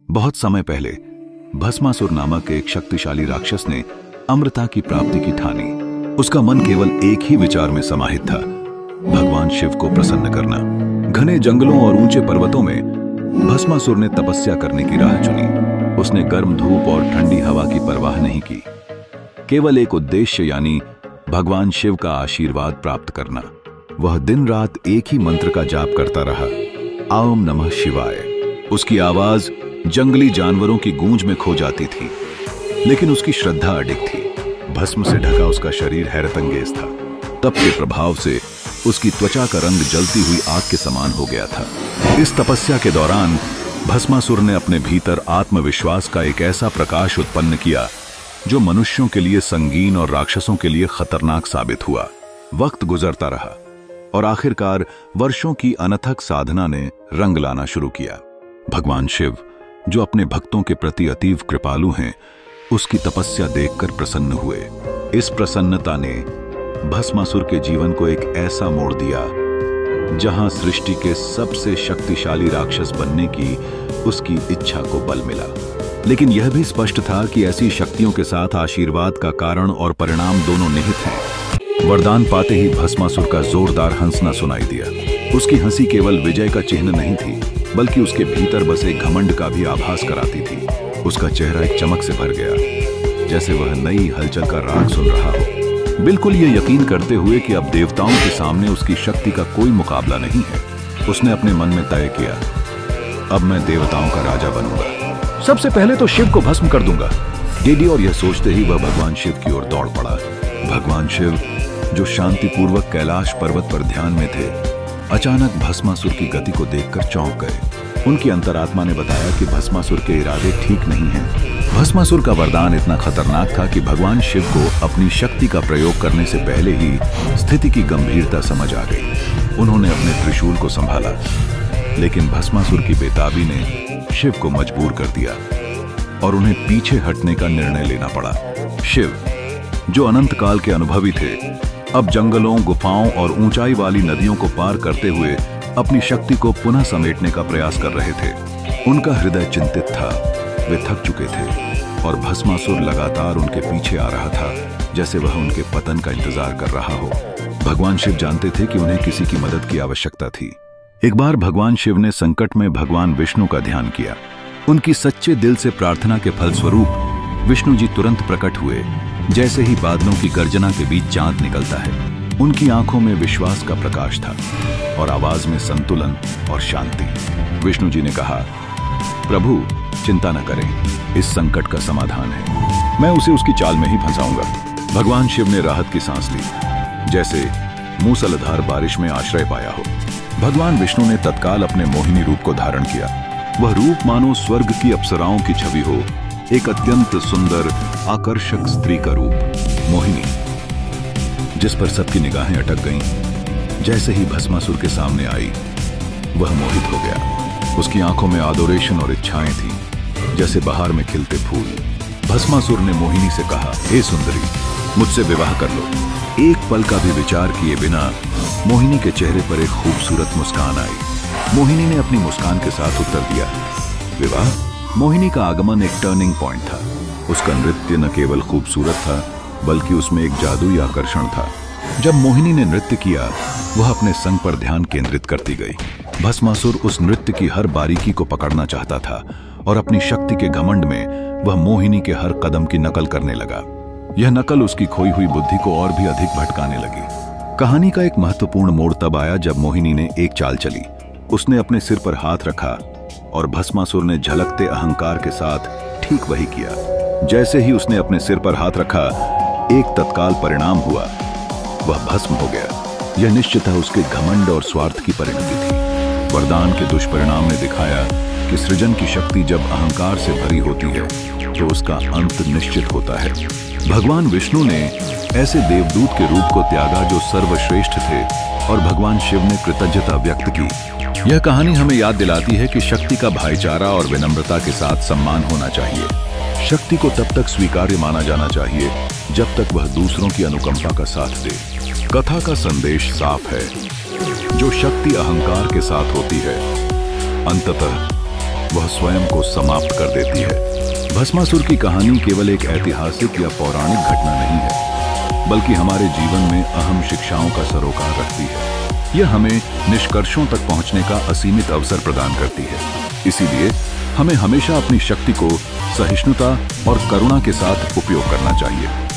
बहुत समय पहले भस्मासुर नामक एक शक्तिशाली राक्षस ने अमृता की प्राप्ति की ठानी। उसका मन केवल एक ही विचार में समाहित था, भगवान शिव को प्रसन्न करना। घने जंगलों और ऊंचे पर्वतों में भस्मासुर ने तपस्या करने की राह चुनी। उसने गर्म धूप और ठंडी हवा की परवाह नहीं की, केवल एक उद्देश्य यानी भगवान शिव का आशीर्वाद प्राप्त करना। वह दिन रात एक ही मंत्र का जाप करता रहा, ओम नमः शिवाय। उसकी आवाज जंगली जानवरों की गूंज में खो जाती थी, लेकिन उसकी श्रद्धा अडिग थी। भस्म से ढका उसका शरीर हैरतअंगेज था। तप के प्रभाव से उसकी त्वचा का रंग जलती हुई आग के समान हो गया था। इस तपस्या के दौरान भस्मासुर ने अपने भीतर आत्मविश्वास का एक ऐसा प्रकाश उत्पन्न किया जो मनुष्यों के लिए संगीन और राक्षसों के लिए खतरनाक साबित हुआ। वक्त गुजरता रहा और आखिरकार वर्षों की अनथक साधना ने रंग लाना शुरू किया। भगवान शिव, जो अपने भक्तों के प्रति अतीव कृपालु हैं, उसकी तपस्या देखकर प्रसन्न हुए। इस प्रसन्नता ने भस्मासुर के जीवन को एक ऐसा मोड़ दिया जहां सृष्टि के सबसे शक्तिशाली राक्षस बनने की उसकी इच्छा को बल मिला। लेकिन यह भी स्पष्ट था कि ऐसी शक्तियों के साथ आशीर्वाद का कारण और परिणाम दोनों निहित हैं। वरदान पाते ही भस्मासुर का जोरदार हंसना सुनाई दिया। उसकी हंसी केवल विजय का चिन्ह नहीं थी, बल्कि उसके भीतर बसे घमंड का भी आभास कराती थी। उसका चेहरा एक चमक से भर गया, जैसे वह नई हलचल का राग सुन रहा हो, बिल्कुल ये यकीन करते हुए कि अब देवताओं के सामने उसकी शक्ति का कोई मुकाबला नहीं है। उसने अपने मन में तय किया, अब मैं देवताओं का राजा बनूंगा। सबसे पहले तो शिव को भस्म कर दूंगा। गेडी और यह सोचते ही वह भगवान शिव की ओर दौड़ पड़ा। भगवान शिव, जो शांतिपूर्वक कैलाश पर्वत पर ध्यान में थे, अचानक भस्मासुर की गति को देखकर चौंक गए। उनकी अंतरात्मा ने बताया कि भस्मासुर के इरादे ठीक नहीं हैं। भस्मासुर का वरदान इतना खतरनाक था कि भगवान शिव को अपनी शक्ति का प्रयोग करने से पहले ही स्थिति की गंभीरता समझ आ गई। उन्होंने अपने त्रिशूल को संभाला, लेकिन भस्मासुर की बेताबी ने शिव को मजबूर कर दिया और उन्हें पीछे हटने का निर्णय लेना पड़ा। शिव, जो अनंत काल के अनुभवी थे, अब जंगलों, गुफाओं और ऊंचाई वाली नदियों को पार करते हुए अपनी शक्ति को पुनः समेटने का प्रयास कर रहे थे। उनका हृदय चिंतित था, वे थक चुके थे और भस्मासुर लगातार उनके पीछे आ रहा था, जैसे वह उनके पतन का इंतजार कर रहा हो। भगवान शिव जानते थे कि उन्हें किसी की मदद की आवश्यकता थी। एक बार भगवान शिव ने संकट में भगवान विष्णु का ध्यान किया। उनकी सच्चे दिल से प्रार्थना के फलस्वरूप विष्णु जी तुरंत प्रकट हुए, जैसे ही बादलों की गर्जना के बीच चांद निकलता है। उनकी आंखों में विश्वास का प्रकाश था और आवाज में संतुलन और शांति। विष्णु जी ने कहा, प्रभु चिंता न करें, इस संकट का समाधान है, मैं उसे उसकी चाल में ही फंसाऊंगा। भगवान शिव ने राहत की सांस ली, जैसे मूसलाधार बारिश में आश्रय पाया हो। भगवान विष्णु ने तत्काल अपने मोहिनी रूप को धारण किया। वह रूप मानो स्वर्ग की अप्सराओं की छवि हो, एक अत्यंत सुंदर आकर्षक स्त्री का रूप, मोहिनी, जिस पर सबकी निगाहें अटक गईं। जैसे ही भस्मासुर के सामने आई, वह मोहित हो गया। उसकी आंखों में आदोरेशन और इच्छाएं थीं, जैसे बहार में खिलते फूल। भस्मासुर ने मोहिनी से कहा, हे सुंदरी, मुझसे विवाह कर लो। एक पल का भी विचार किए बिना मोहिनी के चेहरे पर एक खूबसूरत मुस्कान आई। मोहिनी ने अपनी मुस्कान के साथ उत्तर दिया, विवाह? मोहिनी का आगमन एक टर्निंग पॉइंट था। उसका नृत्य न केवल खूबसूरत था, बल्कि उसमें एक जादुई आकर्षण था। जब मोहिनी ने नृत्य किया, वह अपने संग पर ध्यान केंद्रित करती गई। भस्मासुर उस नृत्य की हर बारीकी को पकड़ना चाहता था और अपनी शक्ति के घमंड में वह मोहिनी के हर कदम की नकल करने लगा। यह नकल उसकी खोई हुई बुद्धि को और भी अधिक भटकाने लगी। कहानी का एक महत्वपूर्ण मोड़ तब आया जब मोहिनी ने एक चाल चली। उसने अपने सिर पर हाथ रखा और भस्मासुर ने झलकते अहंकार के साथ ठीक वही किया। जैसे ही उसने अपने सिर पर हाथ रखा, एक तत्काल परिणाम हुआ, वह भस्म हो गया। यह निश्चित उसके घमंड और स्वार्थ की परिणति थी। वरदान के दुष्परिणाम ने दिखाया कि सृजन की शक्ति जब अहंकार से भरी होती है तो उसका अंत निश्चित होता है। भगवान विष्णु ने ऐसे देवदूत के रूप को त्यागा जो सर्वश्रेष्ठ थे और भगवान शिव ने कृतज्ञता व्यक्त की। यह कहानी हमें याद दिलाती है कि शक्ति का भाईचारा और विनम्रता के साथ सम्मान होना चाहिए। शक्ति को तब तक स्वीकार्य माना जाना चाहिए जब तक वह दूसरों की अनुकंपा का साथ दे। कथा का संदेश साफ है, जो शक्ति अहंकार के साथ होती है, अंततः वह स्वयं को समाप्त कर देती है। भस्मासुर की कहानी केवल एक ऐतिहासिक या पौराणिक घटना नहीं है, बल्कि हमारे जीवन में अहम शिक्षाओं का सरोकार रखती है। यह हमें निष्कर्षों तक पहुंचने का असीमित अवसर प्रदान करती है। इसीलिए हमें हमेशा अपनी शक्ति को सहिष्णुता और करुणा के साथ उपयोग करना चाहिए।